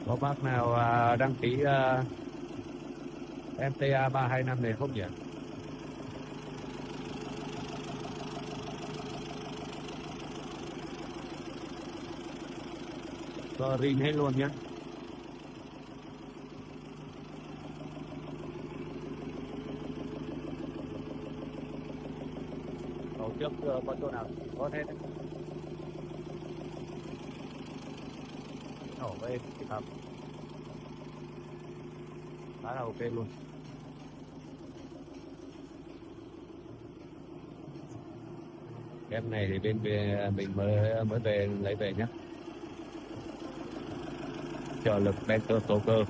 Có bác nào đăng ký MTA 325 này không nhỉ? Cho rin hết luôn nhé. Tổ trước có chỗ nào có hết đấy. Ổ về cái tập khá là ok luôn. Em này thì bên mình mới về lấy về nhé. Trợ lực Bento Stoker.